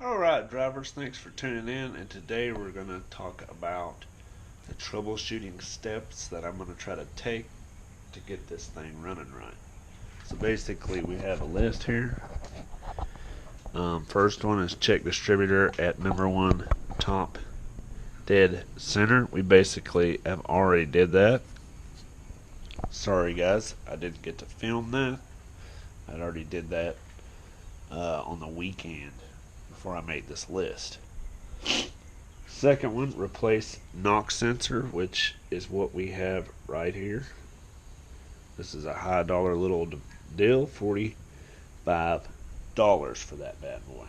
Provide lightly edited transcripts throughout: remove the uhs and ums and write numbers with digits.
Alright, drivers, thanks for tuning in, and today we're going to talk about the troubleshooting steps that I'm going to try to take to get this thing running right. So basically, we have a list here. First one is check distributor at number one top dead center. We basically have already did that. Sorry guys, I didn't get to film that. I already did that on the weekend before I made this list. Second one, replace knock sensor, which is what we have right here. This is a high dollar little deal, $45 for that bad boy.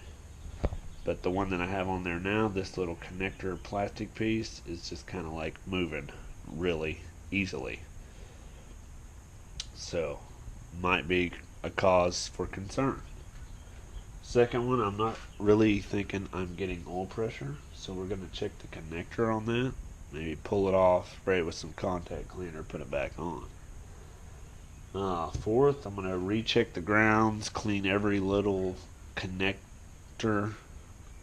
But the one that I have on there now, this little connector plastic piece, is just kind of like moving really easily. So, might be a cause for concern. Second one, I'm not really thinking I'm getting oil pressure, so we're going to check the connector on that. Maybe pull it off, spray it with some contact cleaner, put it back on. Fourth, I'm going to recheck the grounds, clean every little connector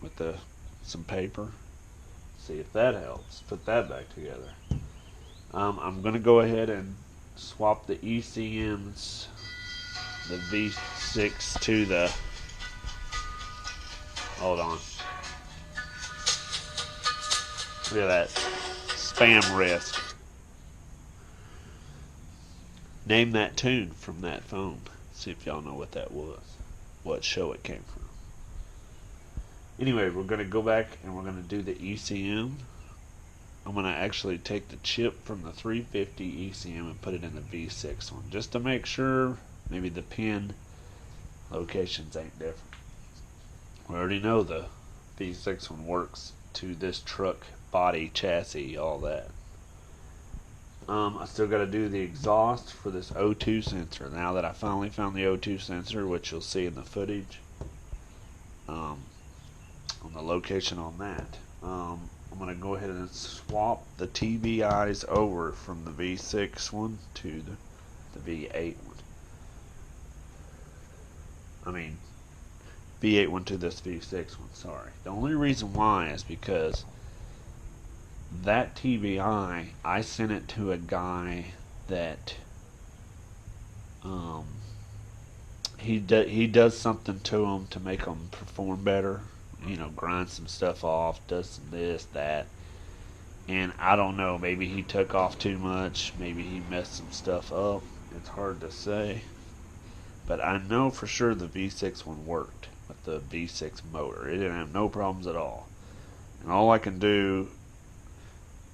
with some paper. See if that helps. Put that back together. I'm going to go ahead and swap the ECMs, the V6 to the... Hold on. Look at that. Spam risk. Name that tune from that phone. See if y'all know what that was. What show it came from. Anyway, we're going to go back and we're going to do the ECM. I'm going to actually take the chip from the 350 ECM and put it in the V6 one. Just to make sure maybe the pin locations ain't different. We already know the V6 one works to this truck body, chassis, all that. I still got to do the exhaust for this O2 sensor. Now that I finally found the O2 sensor, which you'll see in the footage, on the location on that, I'm going to go ahead and swap the TBIs over from the V6 one to the V8 one. V8 one to this V6 one, sorry. The only reason why is because that TBI, I sent it to a guy that he does something to them to make them perform better. You know, grind some stuff off, does some this, that. And I don't know, maybe he took off too much, maybe he messed some stuff up. It's hard to say. But I know for sure the V6 one worked with the V6 motor. It didn't have no problems at all. And all I can do,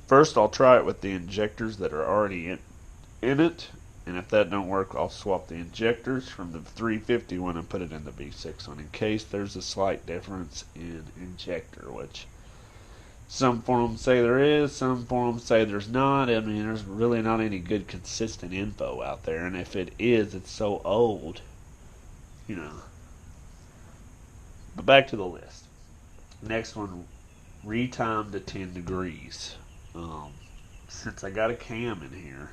first I'll try it with the injectors that are already in it. And if that don't work, I'll swap the injectors from the 350 one and put it in the V6 one in case there's a slight difference in injector, which some forums say there is, some forums say there's not. I mean, there's really not any good consistent info out there, and if it is, it's so old, you know. But back to the list. Next one, retime to 10 degrees. Since I got a cam in here,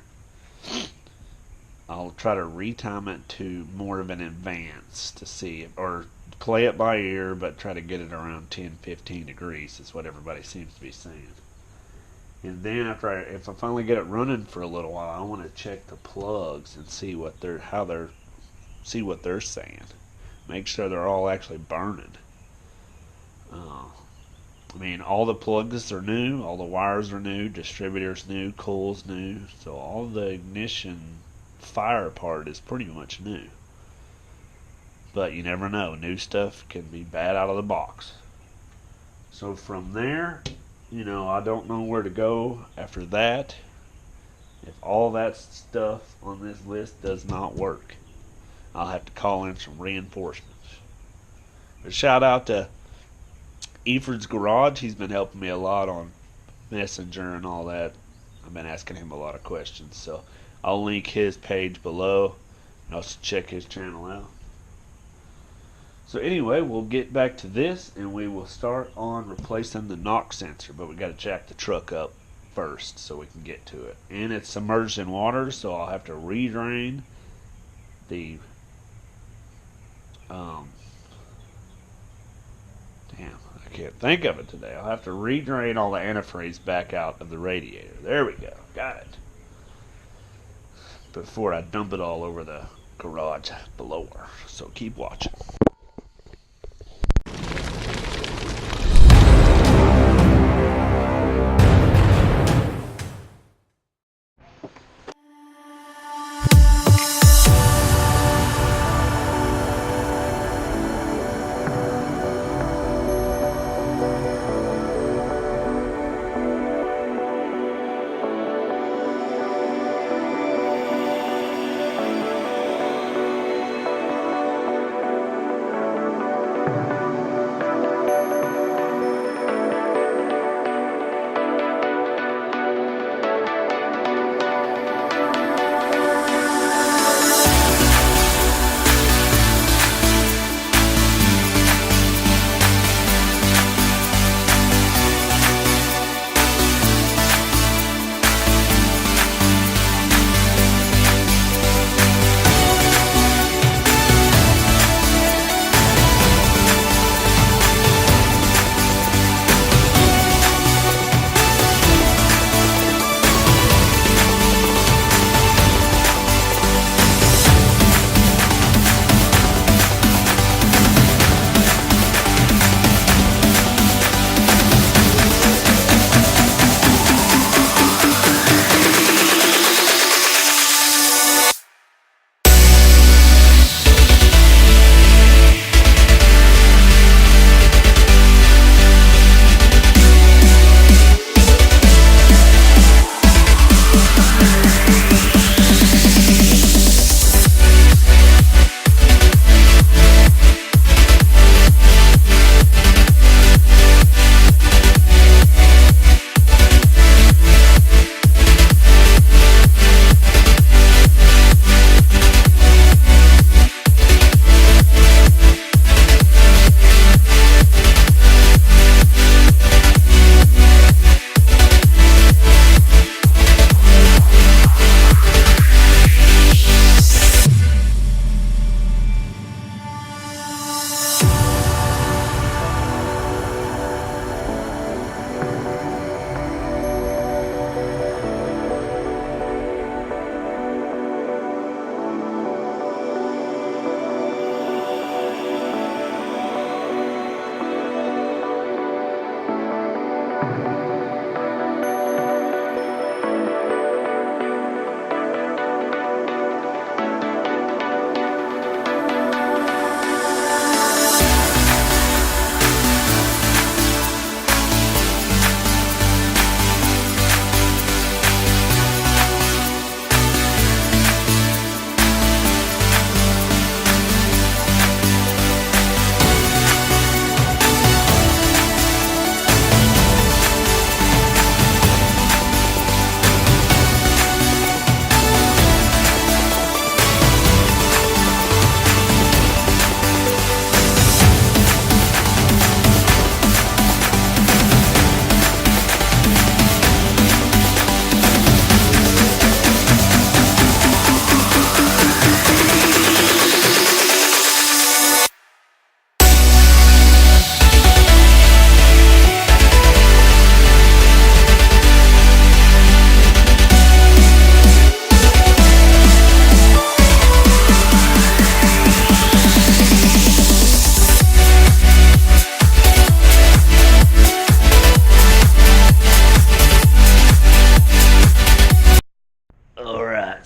I'll try to retime it to more of an advance to see, or play it by ear, but try to get it around 10-15 degrees is what everybody seems to be saying. And then if I finally get it running for a little while, I want to check the plugs and see what they're saying. Make sure they're all actually burning. All the plugs are new, all the wires are new, distributors new, coils new, so all the ignition fire part is pretty much new. But you never know, new stuff can be bad out of the box. So from there, I don't know where to go after that. If all that stuff on this list does not work, I'll have to call in some reinforcements. But shout out to Eford's Garage. He's been helping me a lot on Messenger and all that. I've been asking him a lot of questions, so I'll link his page below and also check his channel out. So anyway, we'll get back to this and we will start on replacing the knock sensor, but we got to jack the truck up first so we can get to it. And it's submerged in water, so I'll have to re-drain the Damn, I can't think of it today. I'll have to redrain all the antifreeze back out of the radiator. There we go. Got it. Before I dump it all over the garage below her. So keep watching.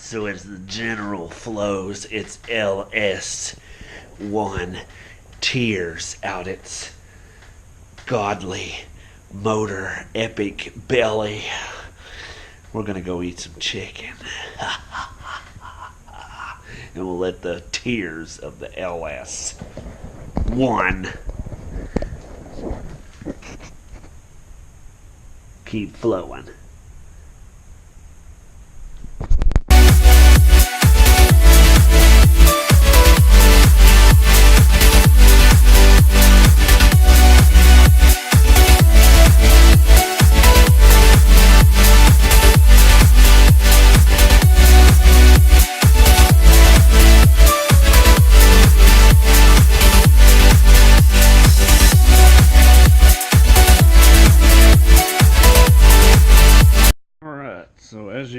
So as the general flows, it's LS1 tears out its godly motor epic belly. We're gonna go eat some chicken. And we'll let the tears of the LS1 keep flowing.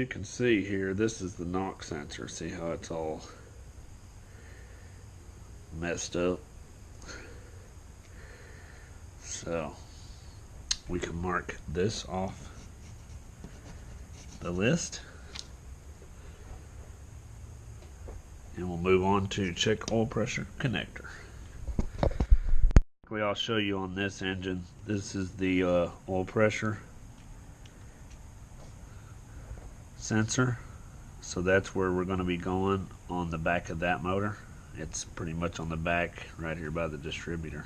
you can see here, this is the knock sensor. See how it's all messed up? So we can mark this off the list, and we'll move on to check oil pressure connector. I'll show you on this engine. This is the oil pressure sensor, so that's where we're going to be going on the back of that motor. It's pretty much on the back right here by the distributor.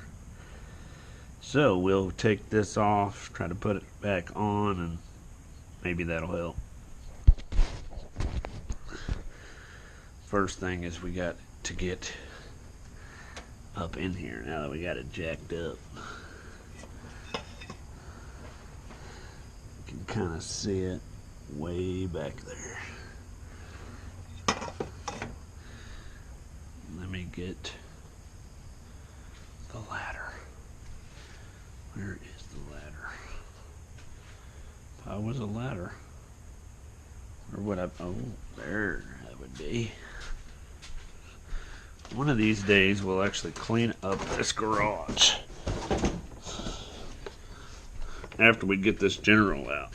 So we'll take this off, try to put it back on, and maybe that'll help. First thing is we got to get up in here now that we got it jacked up. You can kind of see it way back there. Let me get the ladder. Where is the ladder? If I was a ladder, where would I? Oh, there that would be. One of these days we'll actually clean up this garage after we get this general out.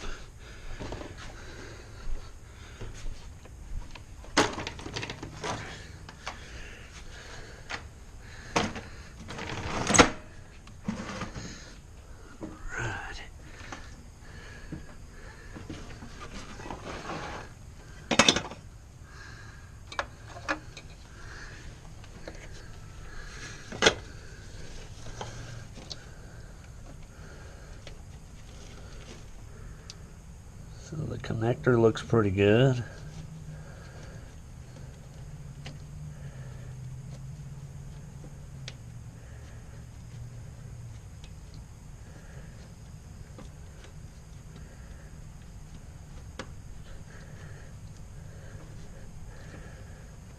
So the connector looks pretty good.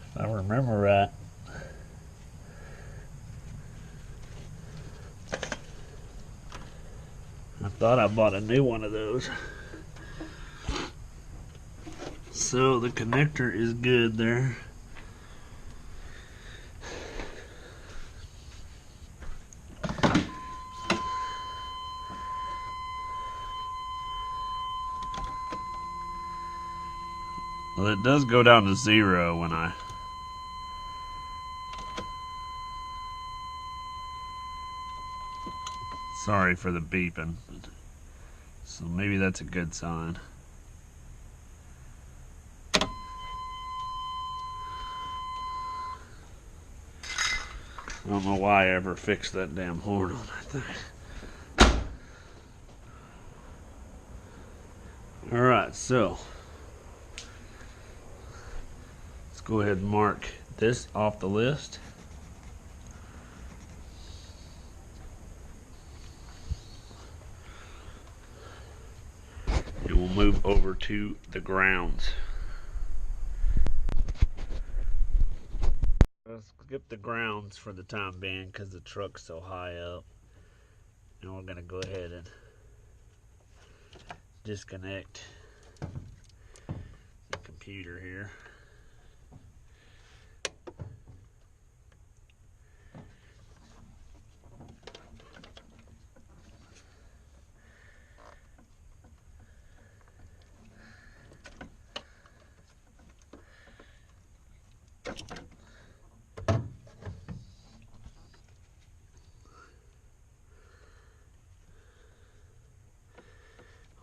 If I remember right, I thought I bought a new one of those. So the connector is good there. Well, it does go down to 0 when I sorry for the beeping. So maybe that's a good sign. I don't know why I ever fixed that damn horn on that thing. Alright, so let's go ahead and mark this off the list. And we'll move over to the grounds. Let's skip the grounds for the time being because the truck's so high up. And we're going to go ahead and disconnect the computer here.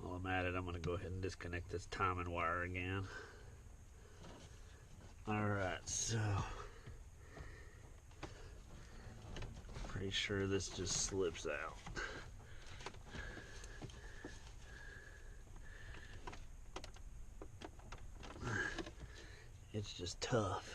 While I'm at it, I'm going to go ahead and disconnect this timing wire again. Alright, so pretty sure this just slips out. It's just tough.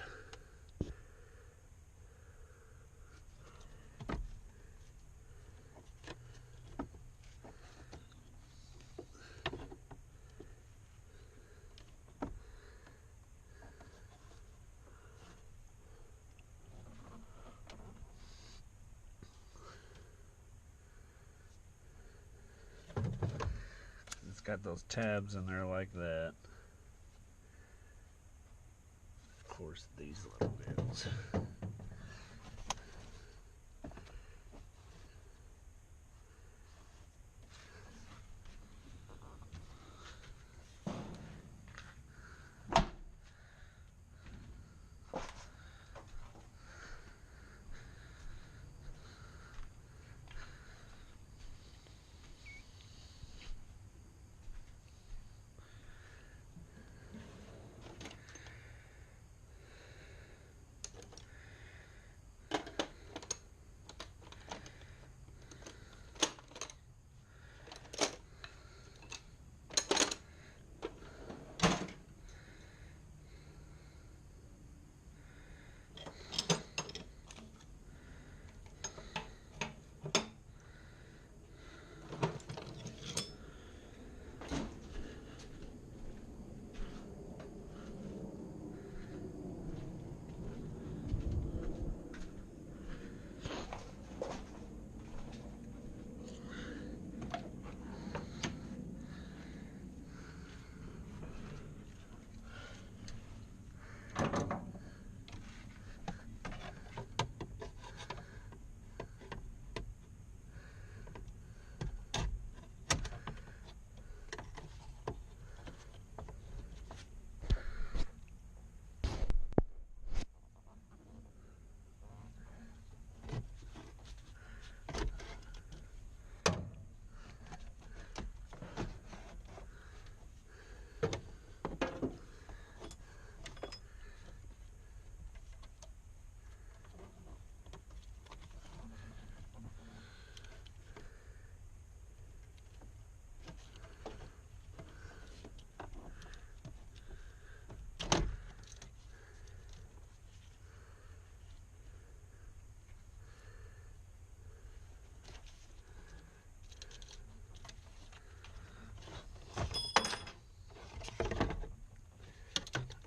It's got those tabs in there like that. course, these little bills.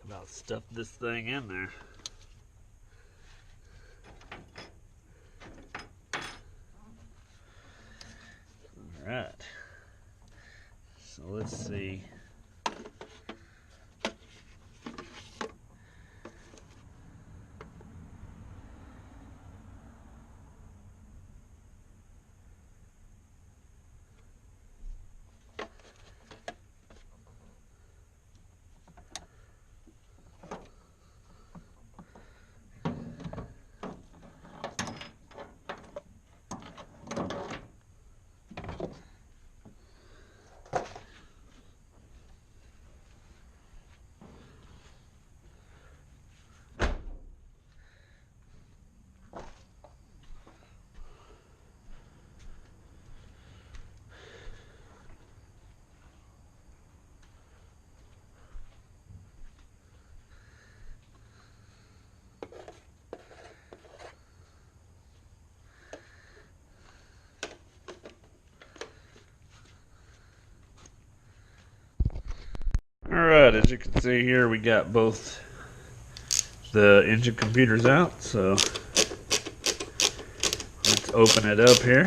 About stuff this thing in there. Alright. So let's see. Alright, as you can see here, we got both the engine computers out, so let's open it up here.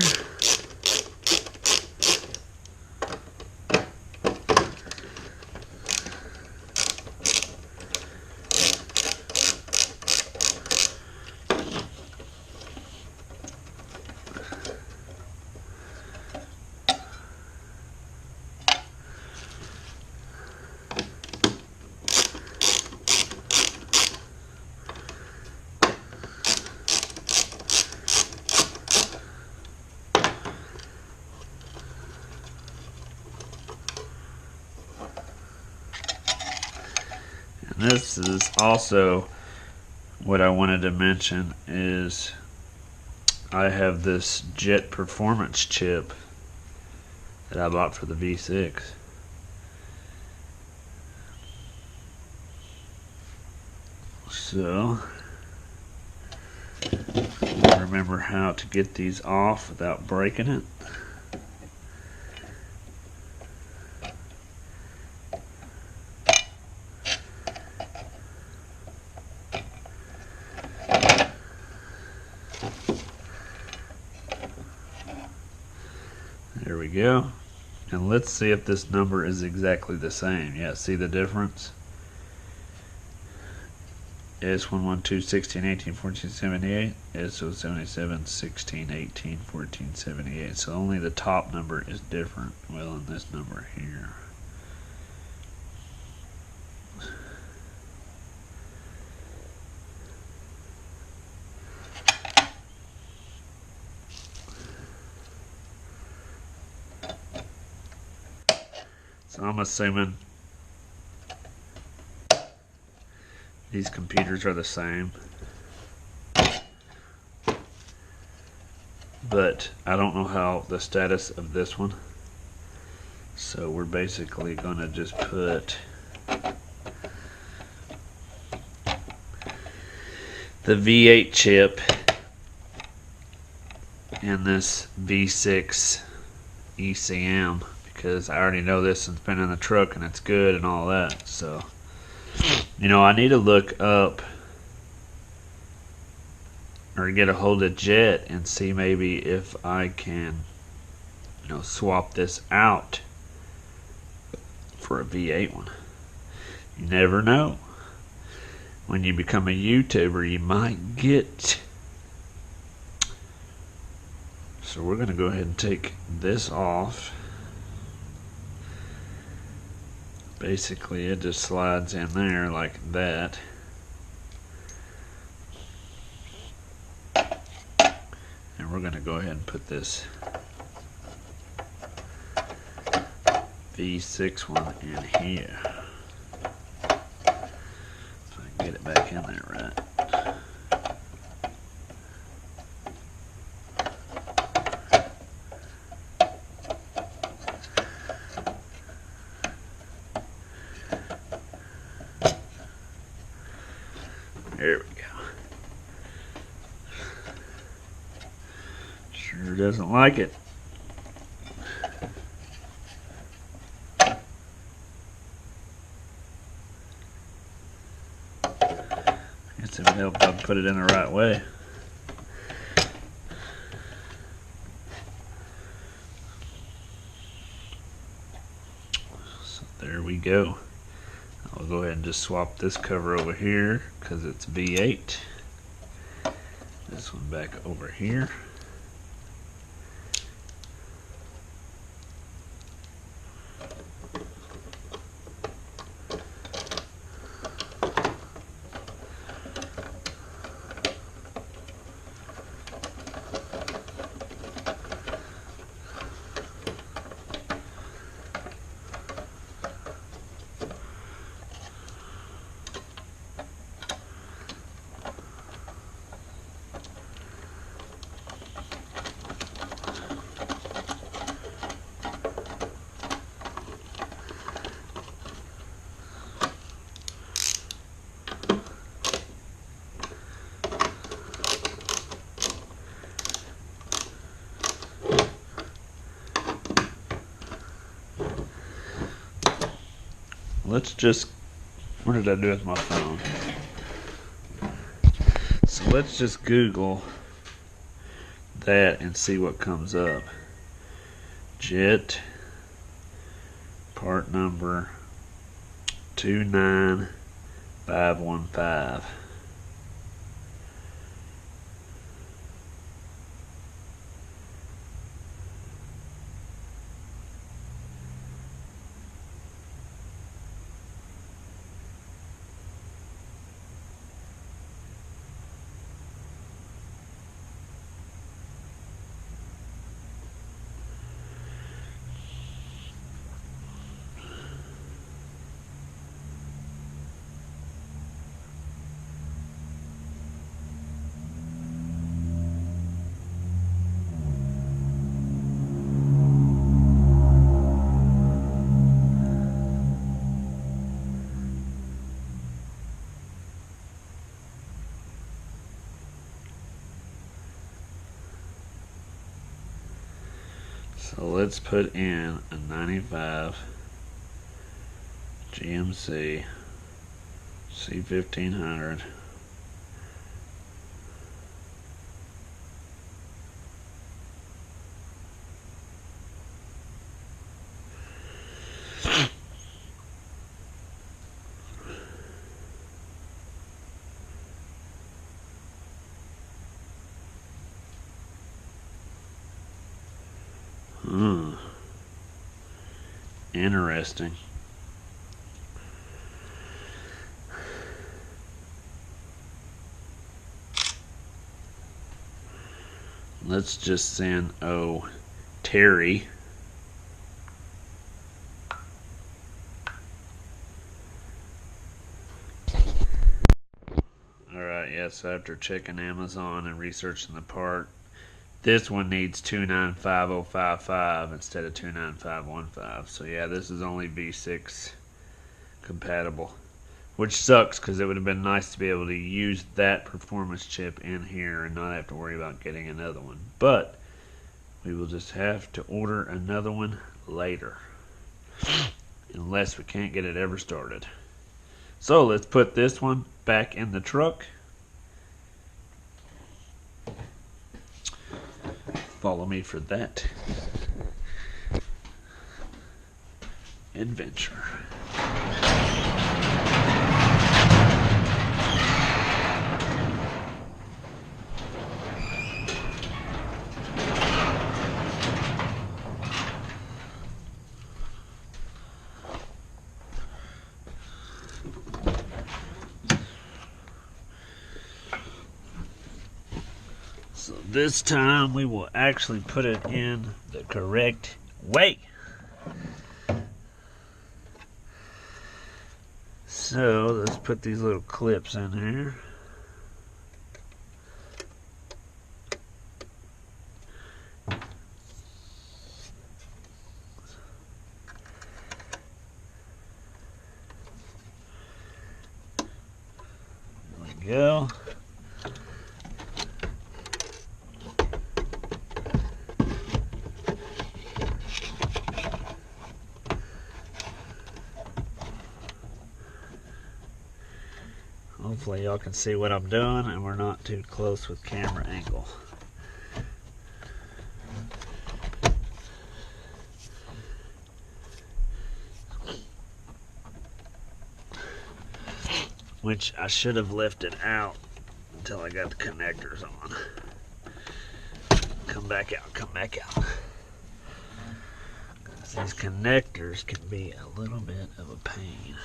This is also what I wanted to mention is I have this Jet Performance chip that I bought for the V6. So remember how to get these off without breaking it. There we go. And let's see if this number is exactly the same. Yeah, see the difference? S112 16 18 14 78, SO77 16 18 14 78. So only the top number is different. Well, in this number here. So I'm assuming these computers are the same, but I don't know how the status of this one. So we're basically going to just put the V8 chip in this V6 ECM, because I already know this one's been in the truck and it's good and all that. So, you know, I need to look up or get a hold of Jet and see maybe if I can, you know, swap this out for a V8 one. You never know. When you become a YouTuber, you might get. So we're going to go ahead and take this off. Basically, it just slides in there like that. And we're going to go ahead and put this V6 one in here. So I can get it back in there right. There we go. Sure doesn't like it. Guess it would help if I put it in the right way. So there we go. I'll go ahead and just swap this cover over here because it's V8. This one back over here. Let's just, what did I do with my phone? So let's just Google that and see what comes up. Jet part number 29515. So let's put in a 95 GMC C1500. Hmm. Interesting. Let's just send, Terry. Alright, yes, after checking Amazon and researching the part, this one needs 295055 instead of 29515. So yeah, this is only V6 compatible. Which sucks because it would have been nice to be able to use that performance chip in here and not have to worry about getting another one. But we will just have to order another one later. Unless we can't get it ever started. So let's put this one back in the truck. Follow me for that adventure. So this time we will actually put it in the correct way. So let's put these little clips in here. There we go. Hopefully y'all can see what I'm doing and we're not too close with camera angle. Which I should have left it out until I got the connectors on. Come back out, come back out. These connectors can be a little bit of a pain.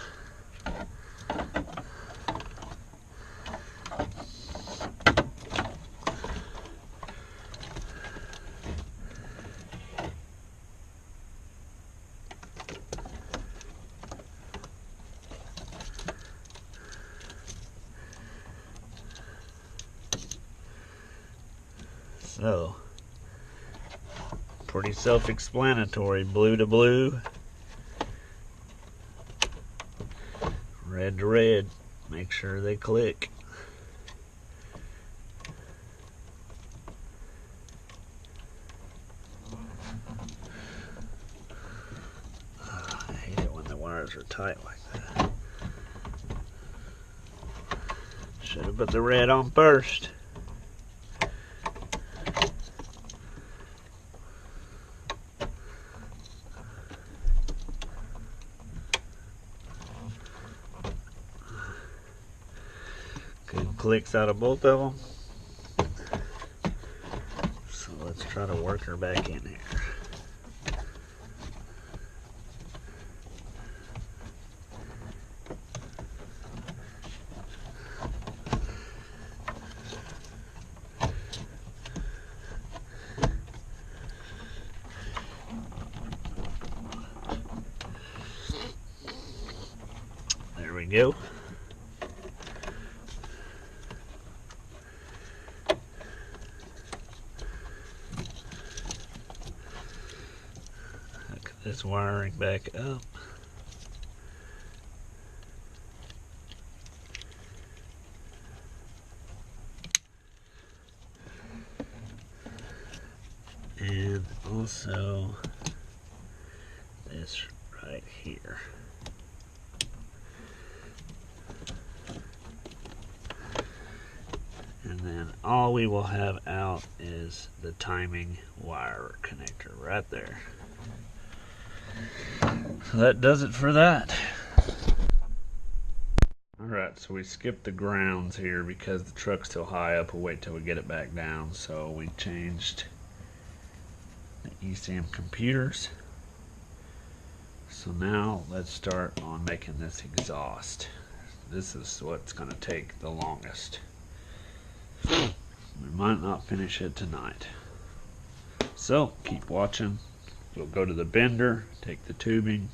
So, pretty self-explanatory. Blue to blue, red to red. Make sure they click. I hate it when the wires are tight like that. Should have put the red on first. Good clicks out of both of them. So let's try to work her back in here. There we go. Hook this wiring back up. And also this right here. And then all we will have out is the timing wire connector right there. So that does it for that. Alright, so we skipped the grounds here because the truck's still high up. We'll wait till we get it back down. So we changed the ECM computers. So now let's start on making this exhaust. This is what's going to take the longest. We might not finish it tonight. So keep watching. We'll go to the bender, take the tubing,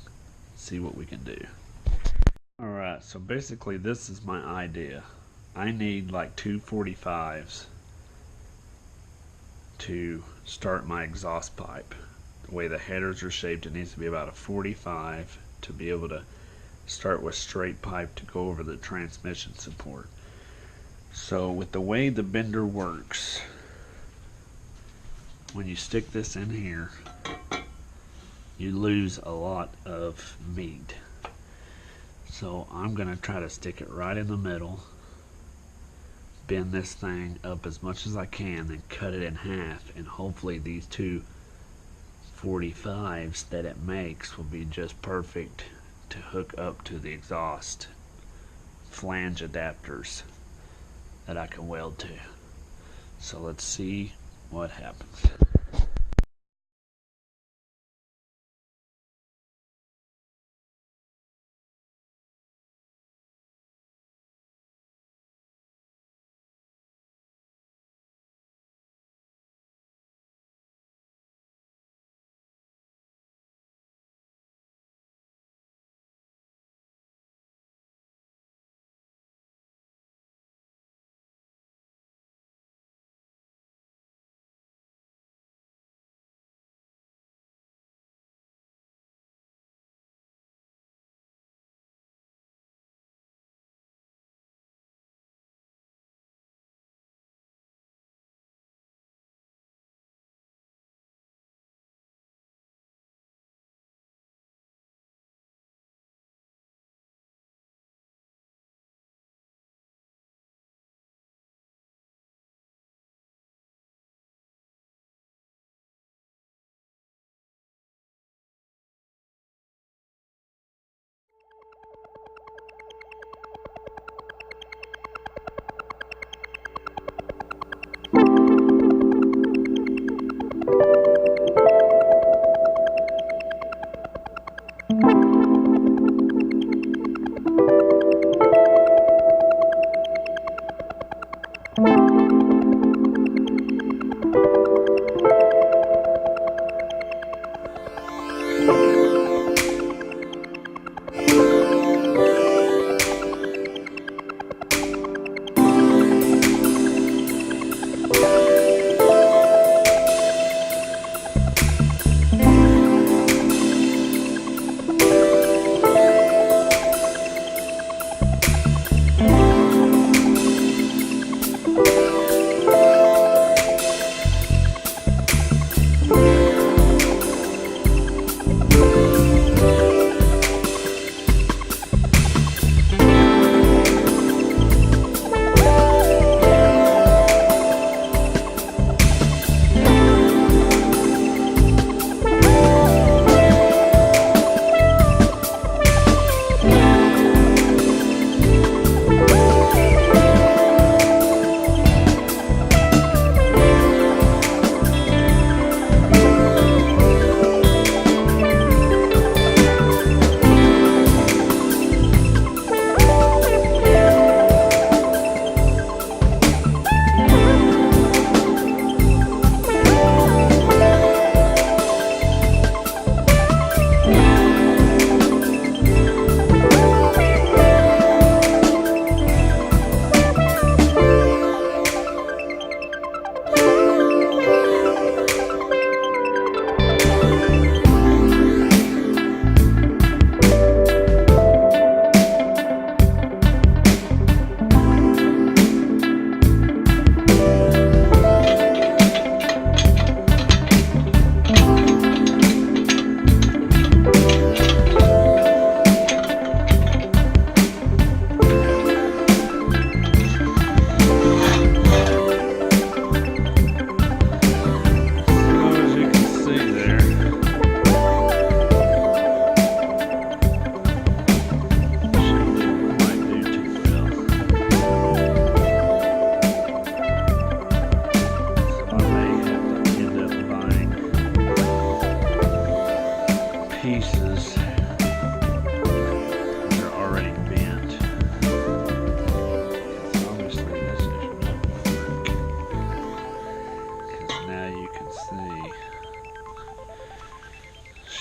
see what we can do. Alright, so basically this is my idea. I need like 245s to start my exhaust pipe. The way the headers are shaped, it needs to be about a 45 to be able to start with straight pipe to go over the transmission support. So with the way the bender works, when you stick this in here, you lose a lot of meat. So I'm going to try to stick it right in the middle, bend this thing up as much as I can, then cut it in half, and hopefully these two 45s that it makes will be just perfect to hook up to the exhaust flange adapters that I can weld to. So let's see what happens.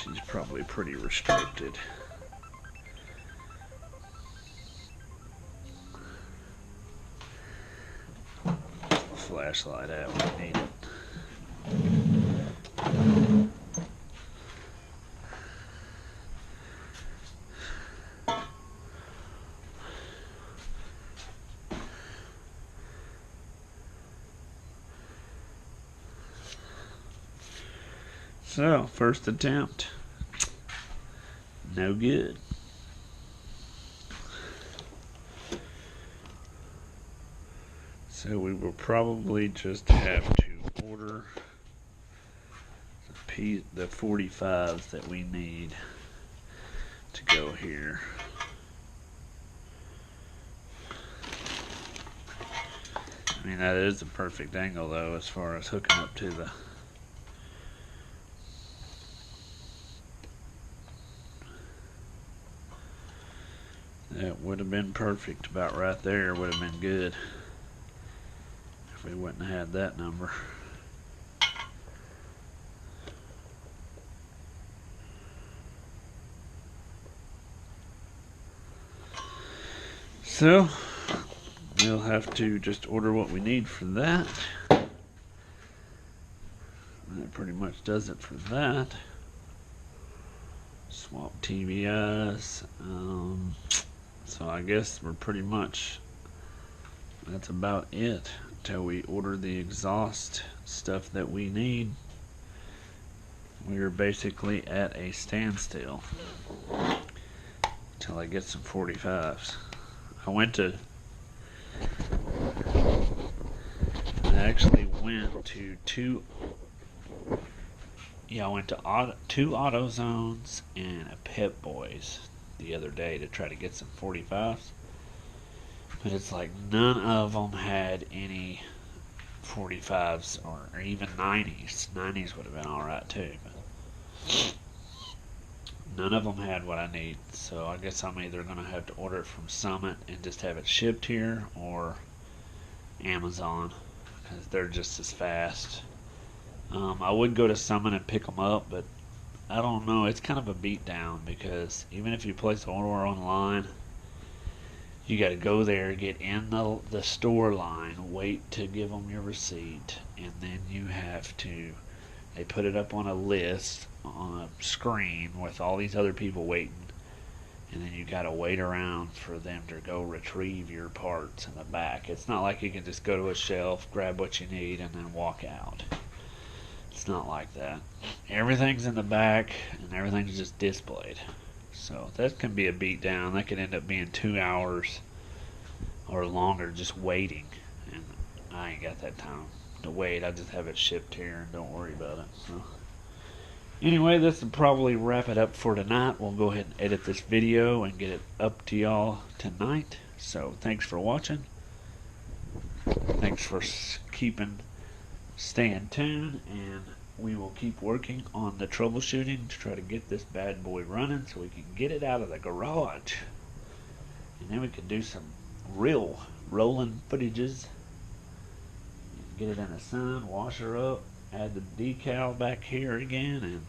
She's probably pretty restricted. Flashlight out when I need it. So, first attempt. No good. So we will probably just have to order the 45s that we need to go here. I mean, that is a perfect angle though as far as hooking up to the that would have been perfect. About right there would have been good if we wouldn't have had that number. So we'll have to just order what we need for that. That pretty much does it for that. Swap TBIs. So I guess we're pretty much, that's about it until we order the exhaust stuff that we need. We are basically at a standstill until I get some 45s. I actually went to two AutoZones and a Pep Boys the other day to try to get some 45s, but it's like none of them had any 45s or even 90s. 90s would have been alright too, but none of them had what I need. So I guess I'm either going to have to order it from Summit and just have it shipped here, or Amazon, because they're just as fast. I would go to Summit and pick them up, but I don't know. It's kind of a beatdown because even if you place an order online, you got to go there, get in the store line, wait to give them your receipt, and then they put it up on a list on a screen with all these other people waiting, and then you got to wait around for them to go retrieve your parts in the back. It's not like you can just go to a shelf, grab what you need, and then walk out. It's not like that. Everything's in the back and everything's just displayed. So that can be a beat down. That could end up being 2 hours or longer just waiting. And I ain't got that time to wait. I just have it shipped here and don't worry about it. So anyway, this will probably wrap it up for tonight. We'll go ahead and edit this video and get it up to y'all tonight. So thanks for watching. Thanks for staying tuned, and we will keep working on the troubleshooting to try to get this bad boy running so we can get it out of the garage, and then we can do some real rolling footages, get it in the sun, wash her up, add the decal back here again, and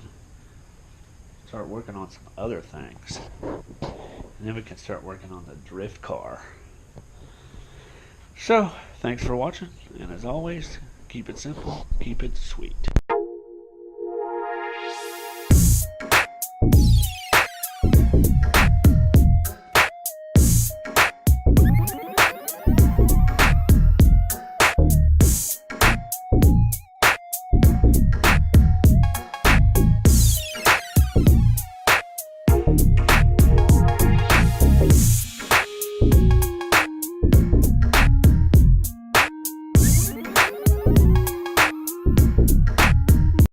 start working on some other things, and then we can start working on the drift car. So thanks for watching, and as always, keep it simple, keep it sweet.